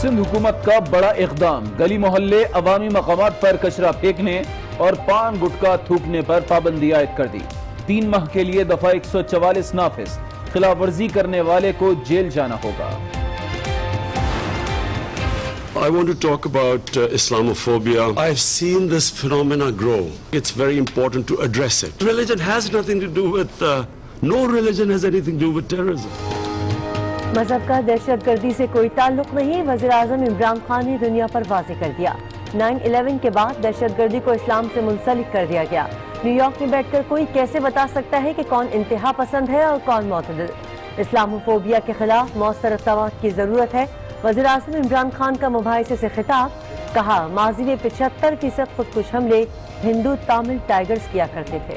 سندھ حکومت کا بڑا اقدام، گلی محلے عوامی مقامات پر کچرا پھینکنے اور پان گٹکا تھوکنے پر پابندی عائد کر دی۔ 3 ماہ کے لیے دفعہ 144 نافذ، خلاف ورزی کرنے والے کو جیل جانا ہوگا۔ I want to talk about Islamophobia. I've seen this phenomena grow. It's very important to address it. Religion has nothing to do with, no religion has anything to do with terrorism. مذہب کا دہشت گردی سے کوئی تعلق نہیں، وزیر اعظم عمران خان نے دنیا پر واضح کر دیا۔ 9/11 کے بعد دہشت گردی کو اسلام سے منسلک کر دیا گیا۔ نیو یارک میں بیٹھ کر کوئی کیسے بتا سکتا ہے کہ کون انتہا پسند ہے اور کون معتدل؟ اسلاموفوبیا کے خلاف مؤثر اقدامات کی ضرورت ہے۔ وزیر اعظم عمران خان کا مباحثے سے خطاب، کہا ماضی میں 75% خودکش حملے ہندو تامل ٹائیگرز کیا کرتے تھے۔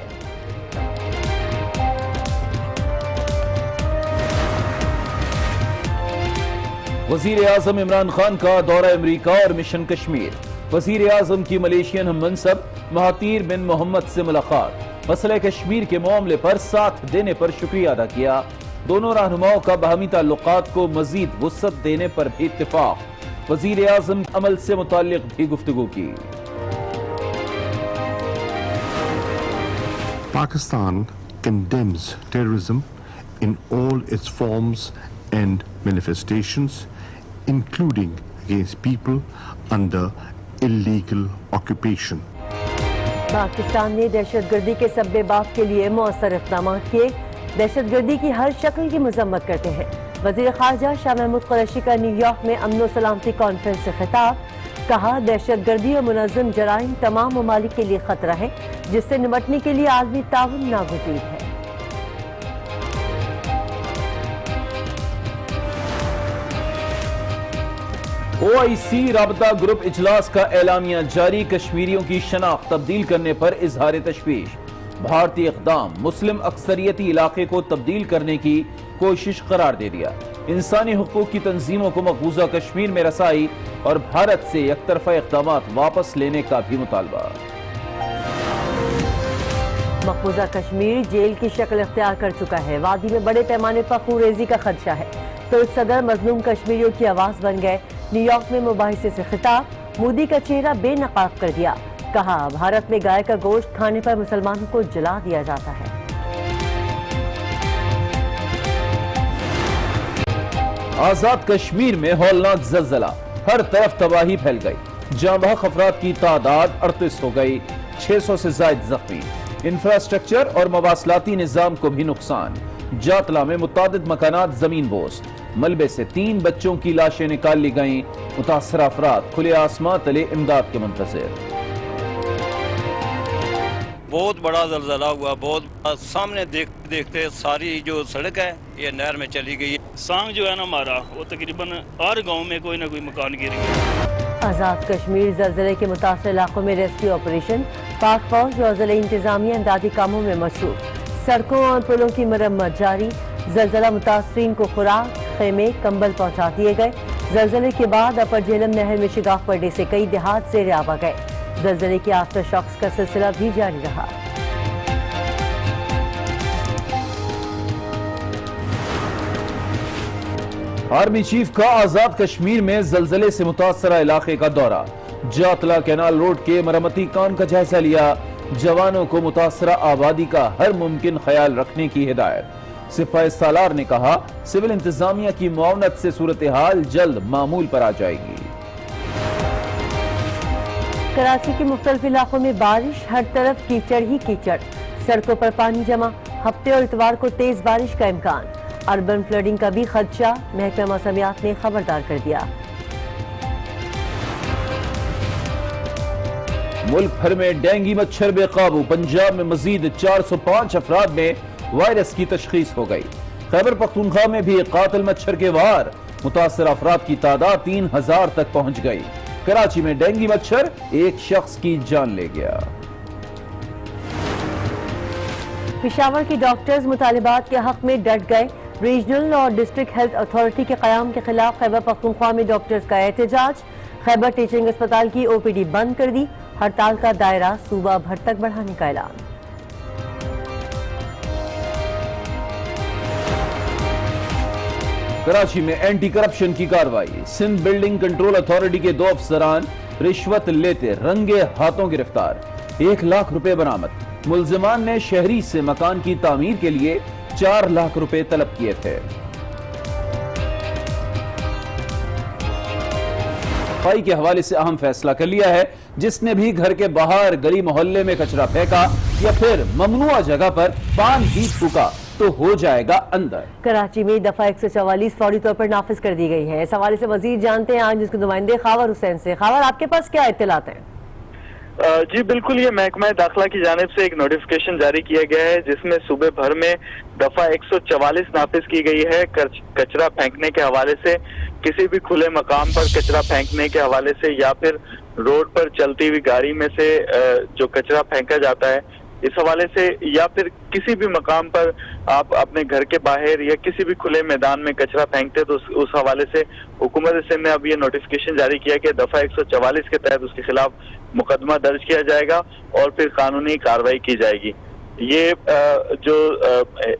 وزیر اعظم عمران خان کا دورہ امریکہ اور مشن کشمیر، وزیر اعظم کی ملیشین ہم منصب مہاتیر بن محمد سے ملاقات، مسئلہ کشمیر کے معاملے پر ساتھ دینے پر شکریہ ادا کیا۔ دونوں رہنماؤں کا باہمی تعلقات کو مزید وسعت دینے پر بھی اتفاق، وزیر اعظم عمل سے متعلق بھی گفتگو کی۔ Pakistan condemns terrorism in all its forms and manifestations, including against people under illegal occupation. Pakistan نے دہشت گردی کے سبب کے لیے مؤثر اقدامات کیے، دہشت گردی کی ہر شکل کی مذمت کرتے ہیں۔ وزیر خارجہ شاہ محمود قریشی کا نیو یارک میں امن و سلامتی کانفرنس سے خطاب، کہا دہشت گردی اور منظم جرائم تمام ممالک کے لیے خطرہ ہے، جس سے نمٹنے کے لیے عالمی تعاون ناگزیر ہے۔ OIC رابطہ گروپ اجلاس کا اعلامیہ جاری، کشمیریوں کی شناخت تبدیل کرنے پر اظہار تشویش، بھارتی اقدام مسلم اکثریتی علاقے کو تبدیل کرنے کی کوشش قرار دے دیا، انسانی حقوق کی تنظیموں کو مقبوضہ کشمیر میں رسائی اور بھارت سے یک طرفہ اقدامات واپس لینے کا بھی مطالبہ۔ مقبوضہ کشمیر جیل کی شکل اختیار کر چکا ہے، وادی میں بڑے پیمانے پر خونریزی کا خدشہ ہے، ترک صدر مظلوم کشمیریوں کی آواز بن گئے۔ نیو یارک میں مباحثے سے خطاب، مودی کا چہرہ بے نقاب کر دیا، کہا بھارت میں گائے کا گوشت کھانے پر مسلمانوں کو جلا دیا جاتا ہے۔ آزاد کشمیر میں ہولناک زلزلہ، ہر طرف تباہی پھیل گئی، جاں بحق افراد کی تعداد 38 ہو گئی، 600 سے زائد زخمی، انفراسٹرکچر اور مواصلاتی نظام کو بھی نقصان۔ جاتلا میں متعدد مکانات زمین بوس، ملبے سے 3 بچوں کی لاشیں نکال لی گئیں، متاثرہ افراد کھلے آسمان تلے امداد کے منتظر۔ بہت بڑا زلزلہ ہوا، بہت بڑا، سامنے دیکھتے ساری جو سڑک ہے یہ نہر میں چلی گئی۔ سانگ جو ہے نا ہمارا، وہ تقریباً ہر گاؤں میں کوئی نہ کوئی مکان گر گیا۔ آزاد کشمیر زلزلے کے متاثرہ علاقوں میں ریسکیو آپریشن، پاک فوج اور ضلعی انتظامیہ امدادی کاموں میں مصروف، سڑکوں اور پلوں کی مرمت جاری، زلزلہ متاثرین کو خوراک، خیمے، کمبل پہنچا دیے گئے۔ زلزلے کے بعد اپر جہلم نہر میں شگاف پڑنے سے کئی دیہات زیر آب آ گئے، زلزلے کے آفٹر شاکس کا سلسلہ بھی جاری رہا۔ آرمی چیف کا آزاد کشمیر میں زلزلے سے متاثرہ علاقے کا دورہ، جاتلا کینال روڈ کے مرمتی کام کا جائزہ لیا، جوانوں کو متاثرہ آبادی کا ہر ممکن خیال رکھنے کی ہدایت۔ سپاہی سالار نے کہا سول انتظامیہ کی معاونت سے صورتحال جلد معمول پر آ جائے گی۔ کراچی کے مختلف علاقوں میں بارش، ہر طرف کیچڑ ہی کیچڑ، سڑکوں پر پانی جمع، ہفتے اور اتوار کو تیز بارش کا امکان، اربن فلڈنگ کا بھی خدشہ، محکمہ موسمیات نے خبردار کر دیا۔ ملک بھر میں ڈینگی مچھر بے قابو، پنجاب میں مزید 405 افراد میں وائرس کی تشخیص ہو گئی، خیبر پختونخوا میں بھی قاتل مچھر کے وار، متاثرہ افراد کی تعداد 3000 تک پہنچ گئی۔ کراچی میں ڈینگی مچھر ایک شخص کی جان لے گیا۔ پشاور کی ڈاکٹرز مطالبات کے حق میں ڈٹ گئے، ریجنل اور ڈسٹرکٹ ہیلتھ اتھارٹی کے قیام کے خلاف خیبر پختونخوا میں ڈاکٹرز کا احتجاج، خیبر ٹیچنگ اسپتال کی OPD بند کر دی، ہڑتال کا دائرہ صوبہ بھر تک بڑھانے کا اعلان۔ कराची में एंटी करप्शन की कार्रवाई। सिंध बिल्डिंग कंट्रोल अथॉरिटी के 2 अफसरान रिश्वत लेते रंगे हाथों गिरफ्तार। 1 लाख रुपए बरामद। मुल्जिमान ने शहरी से मकान की तामीर के लिए 4 लाख रुपए तलब किए थे। सफाई के हवाले से अहम फैसला कर लिया है, जिसने भी घर के बाहर गली मोहल्ले में कचरा फेंका या फिर ममनुआ जगह पर पान भी थूका तो हो जाएगा अंदर। कराची में दफा 144 फौरी तौर पर नाफिज कर दी गई है। इस हवाले से मजीद जानते हैं आज इसके नुमाइंदे खावर हुसैन से। खावर, आपके पास क्या इत्तलात हैं? जी बिल्कुल, ये महकमा दाखिला की जानिब से एक नोटिफिकेशन जारी किया गया है जिसमें सूबे भर में दफा 144 नाफिज की गई है। कचरा फेंकने के हवाले से, किसी भी खुले मकाम पर कचरा फेंकने के हवाले से या फिर रोड पर चलती हुई गाड़ी में से जो कचरा फेंका जाता है इस हवाले से, या फिर किसी भी मकाम पर आप अपने घर के बाहर या किसी भी खुले मैदान में कचरा फेंकते तो उस हवाले से हुकूमत सिंध ने अब ये नोटिफिकेशन जारी किया कि दफा 144 के तहत उसके खिलाफ मुकदमा दर्ज किया जाएगा और फिर कानूनी कार्रवाई की जाएगी। ये जो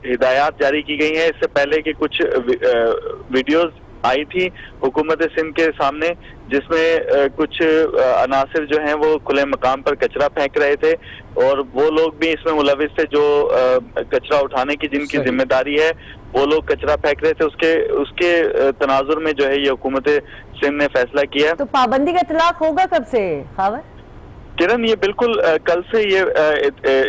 हिदायत जारी की गई हैं, इससे पहले कि कुछ वीडियोस आई थी हुकूमत सिंध के सामने जिसमें कुछ अनासिर जो हैं वो खुले मकाम पर कचरा फेंक रहे थे और वो लोग भी इसमें मुलविस थे जो कचरा उठाने की जिनकी जिम्मेदारी है वो लोग कचरा फेंक रहे थे। उसके तनाजुर में जो है ये हुकूमत सिंध ने फैसला किया। तो पाबंदी का इतलाक होगा कब से खावर? किरण, ये बिल्कुल कल से ये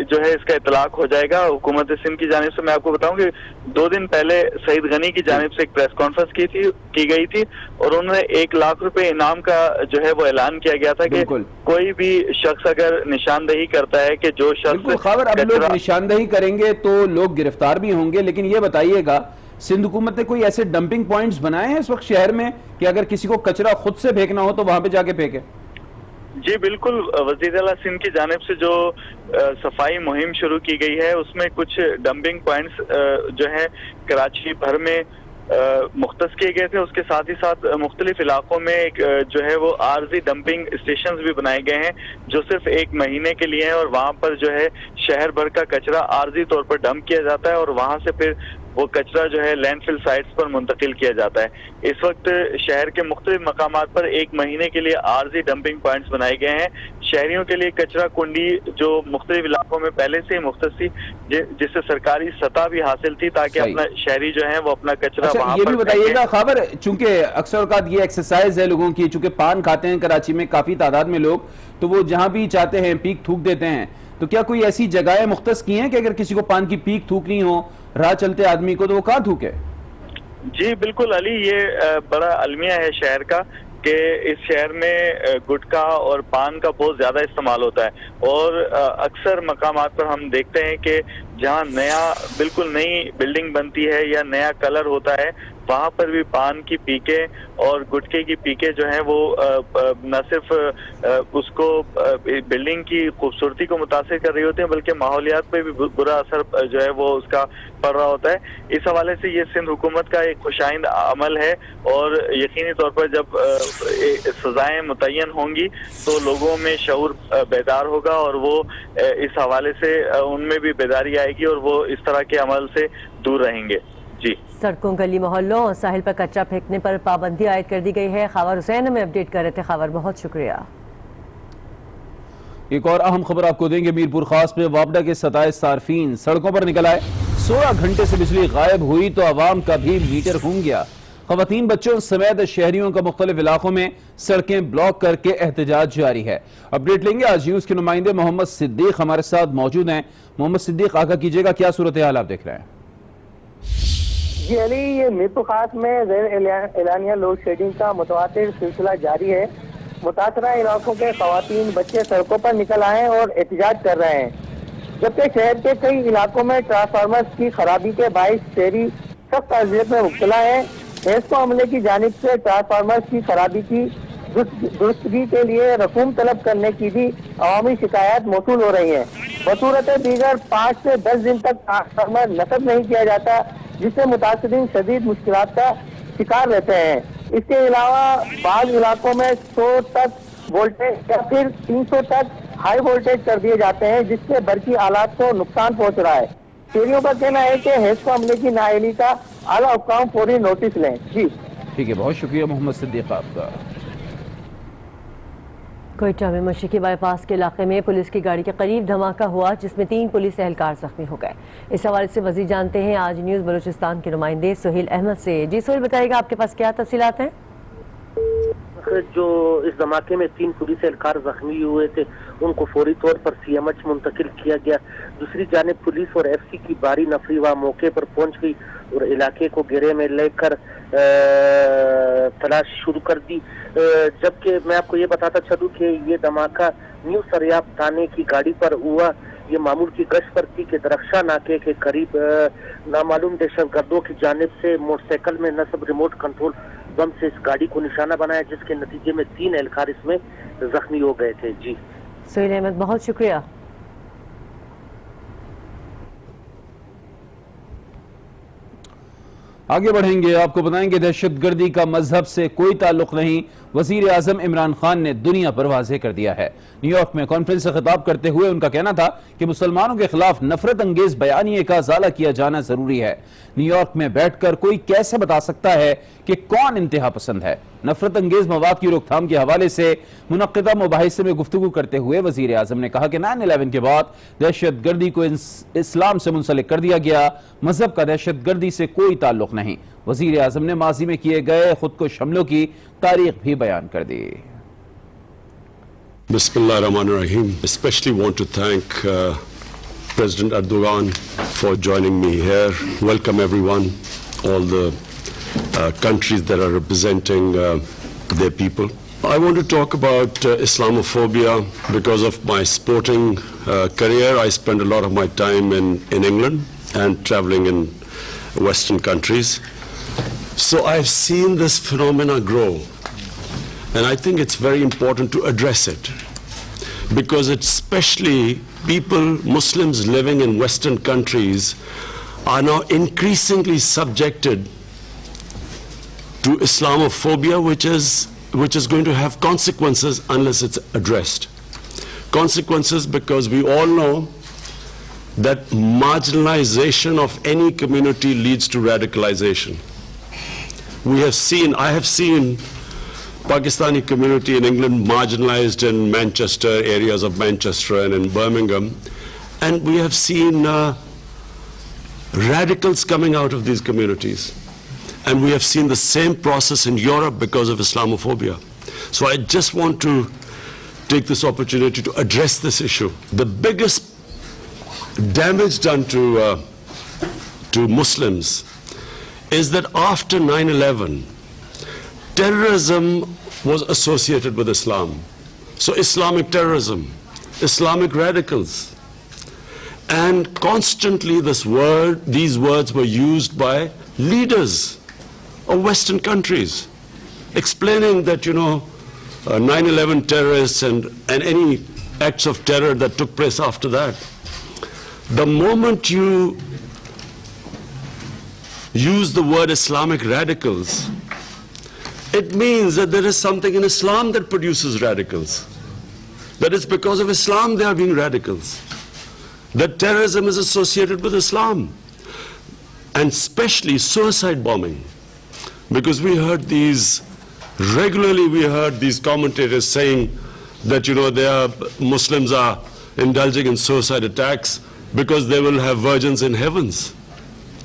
जो है इसका इतलाक हो जाएगा। हुकूमत सिंध की जानिब से मैं आपको बताऊं कि 2 दिन पहले सईद गनी की जानिब से एक प्रेस कॉन्फ्रेंस की गई थी और उन्होंने 1 लाख रुपए इनाम का जो है वो ऐलान किया गया था कि कोई भी शख्स अगर निशानदही करता है कि जो शख्स खबर अब लोग निशानदही करेंगे तो लोग गिरफ्तार भी होंगे, लेकिन ये बताइएगा सिंध हुकूमत ने कोई ऐसे डंपिंग पॉइंट्स बनाए हैं इस वक्त शहर में कि अगर किसी को कचरा खुद से फेंकना हो तो वहां पे जाके फेंके? जी बिल्कुल, वज़ीर आला सिंध की जानिब से जो सफाई मुहिम शुरू की गई है उसमें कुछ डंपिंग पॉइंट्स जो है कराची भर में मुख्तस किए गए थे। उसके साथ ही साथ मुख्तलिफ इलाकों में एक जो है वो आर्जी डंपिंग स्टेशंस भी बनाए गए हैं जो सिर्फ 1 महीने के लिए हैं और वहाँ पर जो है शहर भर का कचरा आर्जी तौर पर डंप किया जाता है और वहाँ से फिर वो कचरा जो है लैंडफिल साइट्स पर मुंतकिल किया जाता है। इस वक्त शहर के मुख्तलिफ मकामात पर 1 महीने के लिए आर्जी डंपिंग पॉइंट्स बनाए गए हैं। शहरियों के लिए कचरा कुंडी जो मुख्तलिफ इलाकों में पहले से ही मुख्तस थी जिससे सरकारी सतह भी हासिल थी ताकि अपना शहरी जो है वो अपना कचरा वहाँ ये भी बताइएगा खबर, चूंकि अक्सर औकात ये एक्सरसाइज है लोगों की, चूंकि पान खाते हैं कराची में काफी तादाद में लोग, तो वो जहां भी चाहते हैं पीक थूक देते हैं, तो क्या कोई ऐसी जगहें मुख्तस की हैं कि अगर किसी को पान की पीक थूकनी हो राह चलते आदमी को तो वो कहाँ थूके? जी बिल्कुल अली, ये बड़ा अलमिया है शहर का कि इस शहर में गुटखा और पान का बहुत ज्यादा इस्तेमाल होता है और अक्सर मकामात पर हम देखते हैं कि जहाँ बिल्कुल नई बिल्डिंग बनती है या नया कलर होता है वहाँ पर भी पान की पीके और गुटखे की पीके जो हैं वो न सिर्फ उसको बिल्डिंग की खूबसूरती को मुतासिर कर रही होती हैं बल्कि माहौलियात पे भी बुरा असर जो है वो उसका पड़ रहा होता है। इस हवाले से ये सिंध हुकूमत का एक खुशाइंद अमल है और यकीनी तौर पर जब सजाएं मुतय्यन होंगी तो लोगों में शऊर बेदार होगा और वो इस हवाले से उनमें भी बेदारी आएगी और वो इस तरह के अमल से दूर रहेंगे। जी, सड़कों, गली मोहल्लों और साहिल पर कचरा फेंकने पर पाबंदी आयद कर दी गई है। खावर हुसैन हमें अपडेट कर रहे थे। खावर, बहुत शुक्रिया। एक और अहम खबर आपको देंगे। मीरपुर खास में वापडा के 27 सार्फिन सड़कों पर निकल आए। 16 घंटे से बिजली गायब हुई तो आवाम का भी मीटर घूम गया। खवातीन बच्चों समेत शहरियों का मुख्तलिफ इलाकों में सड़कें ब्लॉक करके एहतजाज जारी है। अपडेट लेंगे आज न्यूज के नुमाइंदे मोहम्मद सिद्दीक हमारे साथ मौजूद हैं। मोहम्मद सिद्दीक, आगाह कीजिएगा क्या सूरत हाल आप देख रहे हैं? जी अली, ये मीरपुर खास में गैर एलानिया लोड शेडिंग का मुतवातिर सिलसिला जारी है। मुतासरा इलाकों के खवातीन बच्चे सड़कों पर निकल आए और एहतजाज कर रहे हैं, जबकि शहर के कई इलाकों में ट्रांसफार्मर की खराबी के बाइस शहरी सख्त अजियत में मुब्तला है। हेस्को अमले की जानिब से ट्रांसफार्मर की खराबी की दुरुस्तगी के लिए रकूम तलब करने की भी अवामी शिकायत मौसूल हो रही है। बसूरत दीगर 5 से 10 दिन तक ट्रांसफार्मर नस्ब नहीं किया जाता, जिससे मुतासरीन शदीद मुश्किलात का शिकार रहते हैं। इसके अलावा बाद इलाकों में 100 तक वोल्टेज या फिर 300 तक हाई वोल्टेज कर दिए जाते हैं, जिससे बरकी आलात को नुकसान पहुंच रहा है। शहरियों का कहना है कि हेस्को अमले की नाअहली का आला हुक्काम फौरी नोटिस लें। जी ठीक है, बहुत शुक्रिया मोहम्मद सिद्दीक आपका। कोयटा में मशरकी बाईपास के इलाके में पुलिस की गाड़ी के करीब धमाका हुआ जिसमें 3 पुलिस एहलकार जख्मी हो गए। इस हवाले से मजीद जानते हैं आज न्यूज़ बलूचिस्तान के नुमाइंदे सुहेल अहमद से। जी सुहेल, बताइएगा आपके पास क्या तफसीलात हैं? जो इस धमाके में 3 पुलिस एहलकार जख्मी हुए थे उनको फौरी तौर पर सीएमएच मुंतकिल किया गया। दूसरी जानिब पुलिस और एफसी की भारी नफरी वहाँ मौके पर पहुंच गई और इलाके को घेरे में लेकर तलाश शुरू कर दी। जबकि मैं आपको ये बताता चलूं कि ये धमाका न्यू सरियाब थाने की गाड़ी पर हुआ। ये मामूल की गश्त पर थी कि दरख्शा नाके के करीब नामालूम दहशतगर्दों की जानिब से मोटरसाइकिल में नस्ब रिमोट कंट्रोल बम से इस गाड़ी को निशाना बनाया जिसके नतीजे में 3 एहलकार इसमें जख्मी हो गए थे। जी सुहेल अहमद, बहुत शुक्रिया। आगे बढ़ेंगे, आपको बताएंगे दहशतगर्दी का मजहब से कोई ताल्लुक नहीं, वजीर आजम इमरान खान ने दुनिया पर वाज़ेह कर दिया है। न्यूयॉर्क में कॉन्फ्रेंस से खिताब करते हुए उनका कहना था कि मुसलमानों के खिलाफ नफरत अंगेज बयानिए का इज़ाला किया जाना जरूरी है। न्यूयॉर्क में बैठकर कोई कैसे बता सकता है कि कौन इंतहा पसंद है? नफरत अंगेज मवाद की रोकथाम के हवाले से मुनक्किदा मुबाहिसे में गुफ्तगू करते हुए वजीर आजम ने कहा कि 9/11 के बाद दहशतगर्दी को इस्लाम से मुंसलिक कर दिया गया। मजहब का दहशतगर्दी से कोई ताल्लुक नहीं। वजीर आजम ने माजी में किए गए खुदकुश हमलों की तारीख भी बयान कर दी। Bismillahirrahmanirrahim. Especially want to thank President Erdogan for joining me here. Welcome everyone, all the countries that are representing their people. I want to talk about Islamophobia because of my sporting career. I spend a lot of my time in England and traveling in Western countries. So I've seen this phenomena grow. And I think it's very important to address it because it's especially people, Muslims living in Western countries are now increasingly subjected to Islamophobia, which is going to have consequences unless it's addressed. Consequences because we all know that marginalization of any community leads to radicalization. I have seen Pakistani community in England marginalized in Manchester, areas of Manchester and in Birmingham. And we have seen radicals coming out of these communities. And we have seen the same process in Europe because of Islamophobia. So I just want to take this opportunity to address this issue. The biggest damage done to Muslims is that after 9/11, terrorism was associated with Islam. So Islamic terrorism, Islamic radicals. And constantly these words were used by leaders of Western countries, explaining that, 9/11 terrorists and any acts of terror that took place after that. The moment you use the word Islamic radicals, it means that there is something in Islam that produces radicals. That it's because of Islam they are being radicals. That terrorism is associated with Islam. And especially suicide bombing. Because regularly we heard these commentators saying that, Muslims are indulging in suicide attacks because they will have virgins in heavens.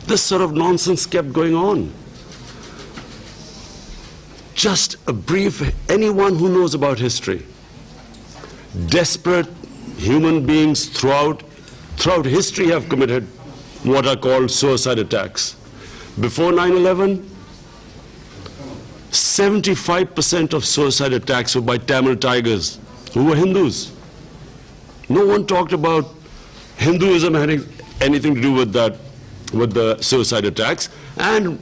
This sort of nonsense kept going on. Just a brief, anyone who knows about history, desperate human beings throughout history have committed what are called suicide attacks. Before 9/11, 75% of suicide attacks were by Tamil Tigers, who were Hindus. No one talked about Hinduism having anything to do with that, with the suicide attacks. And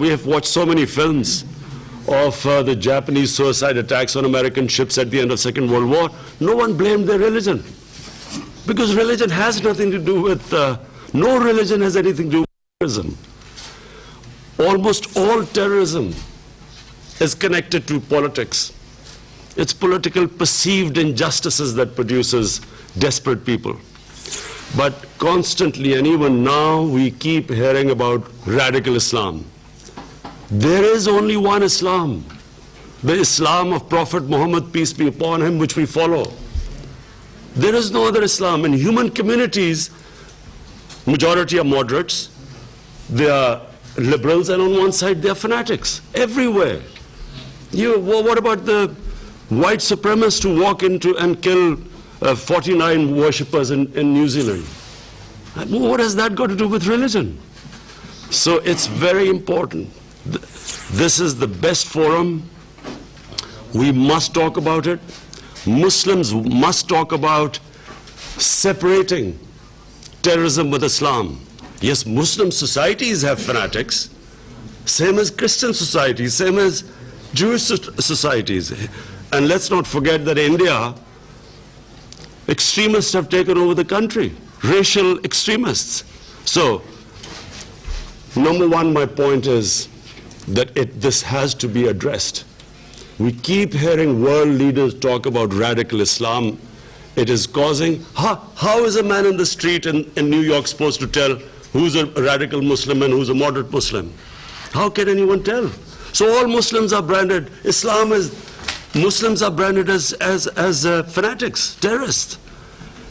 we have watched so many films of the Japanese suicide attacks on American ships at the end of Second World War. No one blamed their religion because religion has nothing to do with, no religion has anything to do with terrorism. Almost all terrorism is connected to politics. It's political perceived injustices that produces desperate people. But constantly, and even now, we keep hearing about radical Islam. There is only one Islam, the Islam of Prophet Muhammad, peace be upon him, which we follow. There is no other Islam. In human communities, majority are moderates, they are liberals, and on one side they are fanatics, everywhere. What about the white supremacists who walk into and kill 49 worshippers in New Zealand? What has that got to do with religion? So it's very important. This is the best forum. We must talk about it. Muslims must talk about separating terrorism with Islam. Yes, Muslim societies have fanatics, same as Christian societies, same as Jewish societies. And let's not forget that in India, extremists have taken over the country, racial extremists. So, number one, my point is that this has to be addressed. We keep hearing world leaders talk about radical Islam. It is causing, how is a man in the street in New York supposed to tell who's a radical Muslim and who's a moderate Muslim? How can anyone tell? So all Muslims are branded, Muslims are branded as fanatics, terrorists.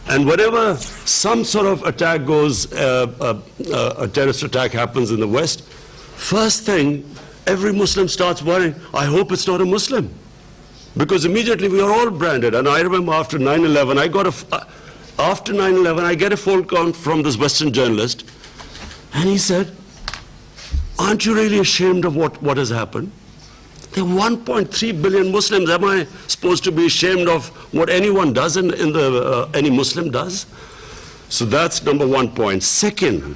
And whenever some sort of attack goes, a terrorist attack happens in the West, first thing, every Muslim starts worrying, I hope it's not a Muslim. Because immediately we are all branded. And I remember after 9/11, I get a phone call from this Western journalist, and he said, aren't you really ashamed of what has happened? There are 1.3 billion Muslims. Am I supposed to be ashamed of what anyone does any Muslim does? So that's number one point. Second,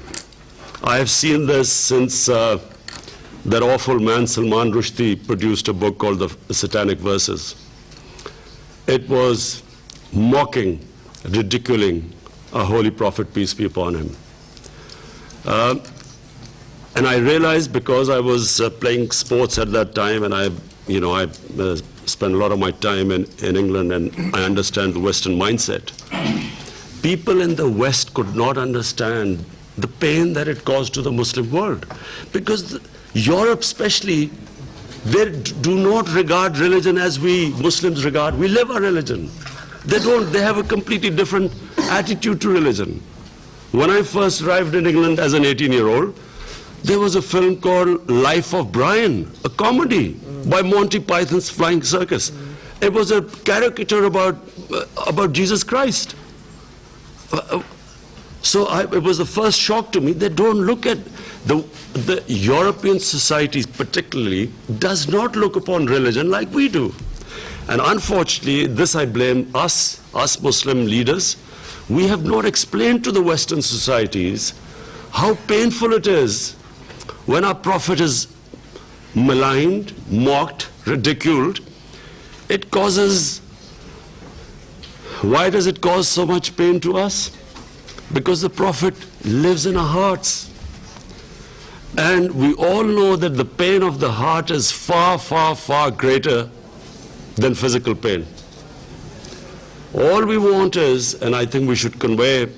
I have seen this since that awful man Salman Rushdie produced a book called The Satanic Verses. It was mocking, ridiculing our holy prophet, peace be upon him. And I realized, because I was playing sports at that time, and I spent a lot of my time in England, and I understand the Western mindset. People in the West could not understand the pain that it caused to the Muslim world. Because Europe especially, they do not regard religion as we Muslims regard. We live our religion. They have a completely different attitude to religion. When I first arrived in England as an 18-year-old, there was a film called Life of Brian, a comedy by Monty Python's Flying Circus. It was a caricature about Jesus Christ. So it was the first shock to me. They don't look at the European societies particularly does not look upon religion like we do. And unfortunately, this I blame us Muslim leaders. We have not explained to the Western societies how painful it is when our prophet is maligned, mocked, ridiculed. It causes, why does it cause so much pain to us? Because the prophet lives in our hearts. And we all know that the pain of the heart is far, far, far greater than physical pain. All we want is, and I think we should convey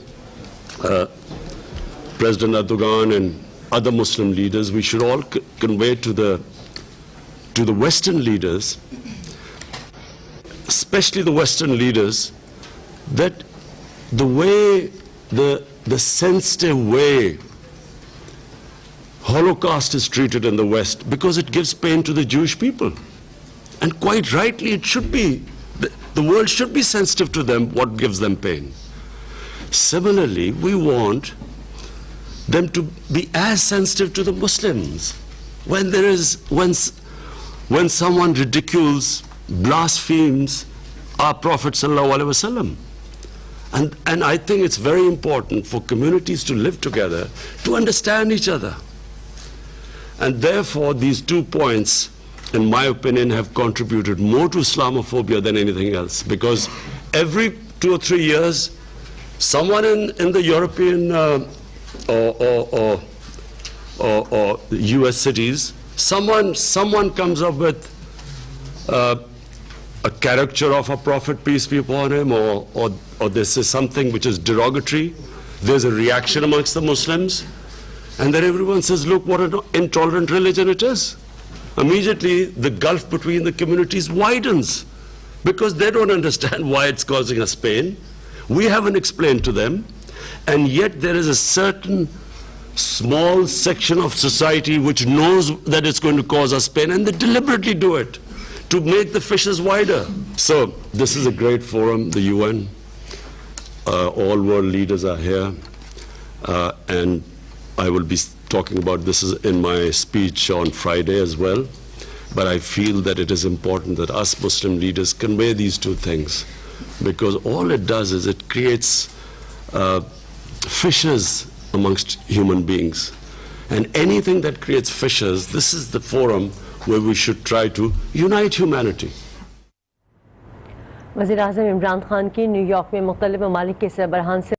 President Erdogan and other Muslim leaders, we should all convey to the Western leaders, especially the Western leaders, that the way, the sensitive way Holocaust is treated in the West, because it gives pain to the Jewish people. And quite rightly, it should be. The world should be sensitive to them, what gives them pain. Similarly, we want them to be as sensitive to the Muslims. When someone ridicules, blasphemes our Prophet sallallahu alaihi wasallam. And I think it's very important for communities to live together, to understand each other. And therefore, these 2 points, in my opinion, have contributed more to Islamophobia than anything else. Because every 2 or 3 years, someone in the European or US cities, someone comes up with a caricature of a prophet, peace be upon him, or they say something which is derogatory. there's a reaction amongst the Muslims, and then everyone says, look what an intolerant religion it is. Immediately the gulf between the communities widens because they don't understand why it's causing us pain. We haven't explained to them, and yet there is a certain small section of society which knows that it's going to cause us pain, and they deliberately do it to make the fissures wider. So this is a great forum, the UN. All world leaders are here, and I will be talking about this in my speech on Friday as well. But I feel that it is important that us Muslim leaders convey these two things, because all it does is it creates fissures amongst human beings. And anything that creates fissures, this is the forum where we should try to unite humanity. वज़ीर-ए-आज़म इमरान खान की New York में मुख्तलिफ ममालिक के सरबराहान से